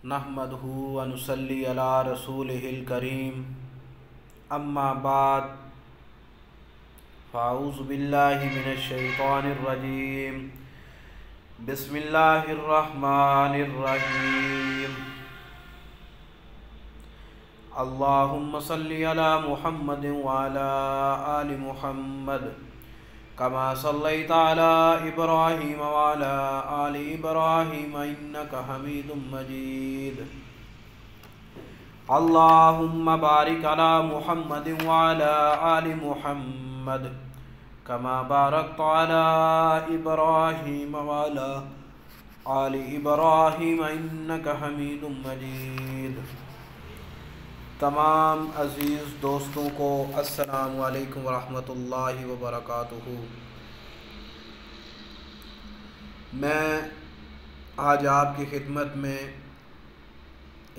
नहमदहु व नुसल्ली अला रसूलिहिल करीम अम्मा बाद फ़ाऊज़ु बिल्लाहि मिनश शैतानिर रजीम बिस्मिल्लाहिर रहमानिर रहीम अल्लाहुम्मा सल्लि अला मुहम्मदिन व अला आलि मुहम्मद कमा सल्लैता अला इब्राहीम व अला आलि इब्राहीम इन्नका हमीदुम मजीद। अल्लाहुम्मा बारिक अला मुहम्मदिन व अला आलि मुहम्मद कमा बारकता अला इब्राहीम व अला आलि इब्राहीम इन्नका हमीदुम मजीद। तमाम अज़ीज़ दोस्तों को अस्सलामु अलैकुम वरहमतुल्लाहि वबरकातुहू। मैं आज आपकी खिदमत में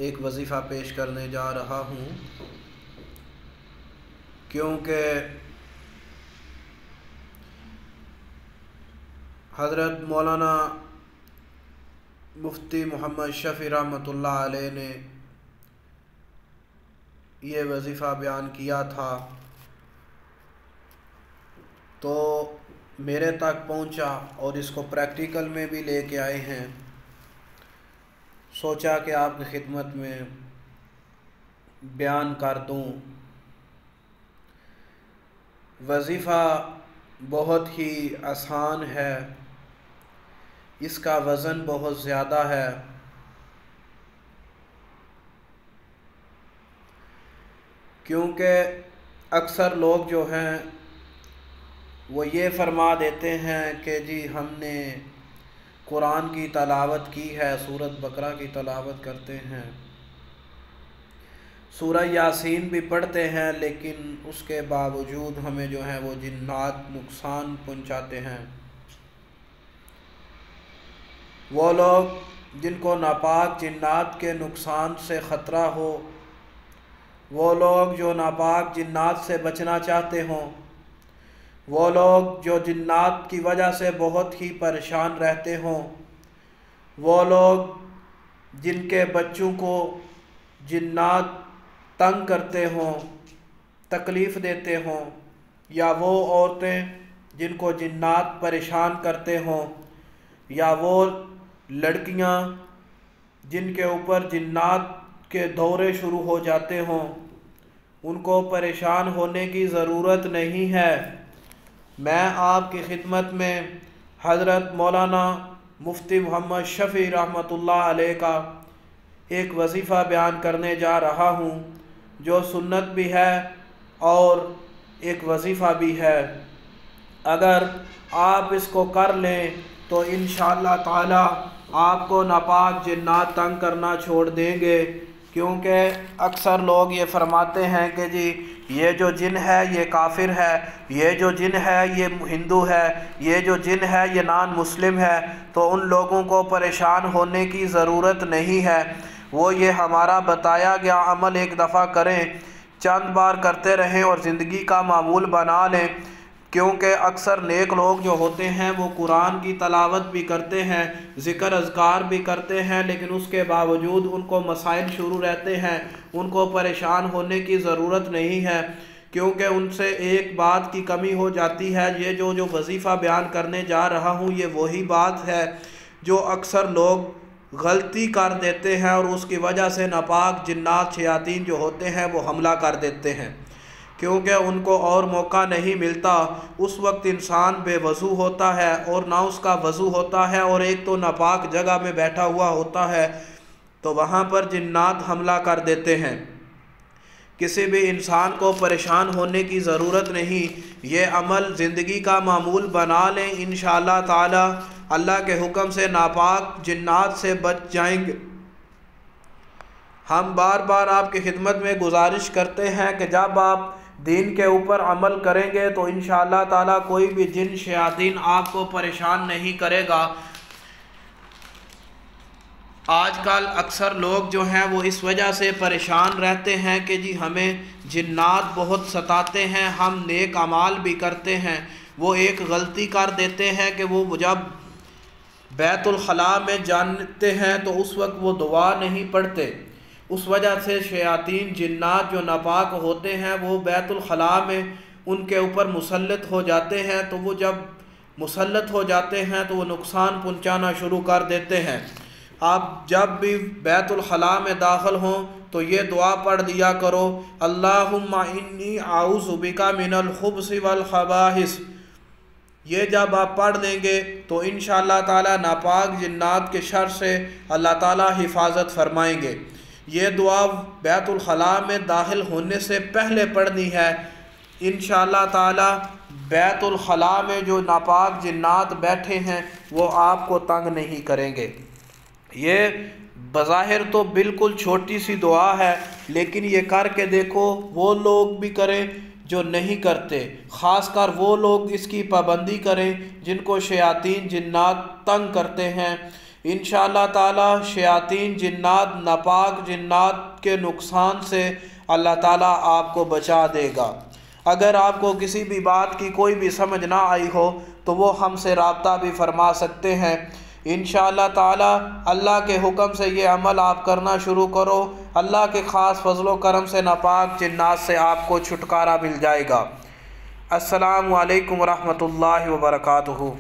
एक वजीफ़ा पेश करने जा रहा हूँ, क्योंकि हज़रत मौलाना मुफ्ती मोहम्मद शफ़ी रहमतुल्लाह अलैह ने ये वजीफ़ा बयान किया था तो मेरे तक पहुंचा और इसको प्रैक्टिकल में भी लेके आए हैं। सोचा कि आपकी खिदमत में बयान कर दूं। वजीफ़ा बहुत ही आसान है, इसका वज़न बहुत ज़्यादा है। क्योंकि अक्सर लोग जो हैं वो ये फरमा देते हैं कि जी हमने कुरान की तलावत की है, सूरत बकरा की तलावत करते हैं, सूरह यासीन भी पढ़ते हैं, लेकिन उसके बावजूद हमें जो है वो जिन्नात नुकसान पहुंचाते हैं। वो लोग जिनको नापाक जिन्नात के नुकसान से ख़तरा हो, वो लोग जो नापाक जिन्नात से बचना चाहते हों, वो लोग जो जिन्नात की वजह से बहुत ही परेशान रहते हों, वो लोग जिनके बच्चों को जिन्नात तंग करते हों, तकलीफ़ देते हों, या वो औरतें जिनको जिन्नात परेशान करते हों, या वो लड़कियां जिनके ऊपर जिन्नात के दौरे शुरू हो जाते हों, उनको परेशान होने की ज़रूरत नहीं है। मैं आपकी खिदमत में हज़रत मौलाना मुफ्ती मोहम्मद शफ़ी रहमतुल्लाह अलैह का एक वजीफ़ा बयान करने जा रहा हूँ, जो सुन्नत भी है और एक वजीफ़ा भी है। अगर आप इसको कर लें तो इंशाअल्लाह ताला आपको नापाक जिन्नात तंग करना छोड़ देंगे। क्योंकि अक्सर लोग ये फरमाते हैं कि जी ये जो जिन है ये काफिर है, ये जो जिन है ये हिंदू है, ये जो जिन है ये नान मुस्लिम है, तो उन लोगों को परेशान होने की ज़रूरत नहीं है। वो ये हमारा बताया गया अमल एक दफ़ा करें, चंद बार करते रहें और ज़िंदगी का मामूल बना लें। क्योंकि अक्सर नेक लोग जो होते हैं वो कुरान की तलावत भी करते हैं, ज़िक्र अज़कार भी करते हैं, लेकिन उसके बावजूद उनको मसाइल शुरू रहते हैं। उनको परेशान होने की ज़रूरत नहीं है, क्योंकि उनसे एक बात की कमी हो जाती है। ये जो वजीफ़ा बयान करने जा रहा हूँ ये वही बात है जो अक्सर लोग गलती कर देते हैं और उसकी वजह से नापाक जिन्नात शयातीन जो होते हैं वो हमला कर देते हैं। क्योंकि उनको और मौका नहीं मिलता। उस वक्त इंसान बेवज़ू होता है और ना उसका वज़ू होता है, और एक तो नापाक जगह में बैठा हुआ होता है, तो वहाँ पर जिन्नात हमला कर देते हैं। किसी भी इंसान को परेशान होने की ज़रूरत नहीं। ये अमल ज़िंदगी का मामूल बना लें, इंशाअल्लाह ताला अल्लाह के हुक्म से नापाक जिन्नात से बच जाएंगे। हम बार बार आपकी खिदमत में गुजारिश करते हैं कि जब आप दीन के ऊपर अमल करेंगे तो इंशाअल्लाह ताला कोई भी जिन शयातीन आपको परेशान नहीं करेगा। आजकल अक्सर लोग जो हैं वो इस वजह से परेशान रहते हैं कि जी हमें जिन्नात बहुत सताते हैं, हम नेक अमाल भी करते हैं। वो एक गलती कर देते हैं कि वो जब बैतुल खला में जानते हैं तो उस वक्त वो दुआ नहीं पढ़ते। उस वजह से शयातीन जिन्नात जो नापाक होते हैं वो बैतुल खला में उनके ऊपर मुसल्लत हो जाते हैं। तो वो जब मुसल्लत हो जाते हैं तो वो नुकसान पहुंचाना शुरू कर देते हैं। आप जब भी बैतुल खला में दाखिल हों तो ये दुआ पढ़ लिया करो, अल्लाहुम्मा इन्नी आऊज़ु बिका मिनल खुब्सि वल खबाइस। ये जब आप पढ़ लेंगे तो इंशाअल्लाह ताला नापाक जिन्नात के शर से अल्लाह ताला हिफाजत फरमाएंगे। ये दुआ बैतुल खला में दाखिल होने से पहले पढ़नी है। इंशाअल्लाह ताला बैतुल खला में जो नापाक जिन्नात बैठे हैं वो आपको तंग नहीं करेंगे। ये बज़ाहिर तो बिल्कुल छोटी सी दुआ है, लेकिन ये करके देखो, वो लोग भी करें जो नहीं करते, ख़ासकर वो लोग इसकी पाबंदी करें जिनको शयातीन जिन्नात तंग करते हैं। इंशाअल्लाह ताला शयातीन जिन्नात नापाक जिन्नात के नुकसान से अल्लाह ताला आपको बचा देगा। अगर आपको किसी भी बात की कोई भी समझ ना आई हो तो वो हमसे रब्ता भी फरमा सकते हैं। इंशाअल्लाह ताला अल्लाह के हुक्म से ये अमल आप करना शुरू करो, अल्लाह के ख़ास फजलो करम से नापाक जिन्नात से आपको छुटकारा मिल जाएगा। अस्सलामु अलैकुम रहमतुल्लाहि व बरकातुहू।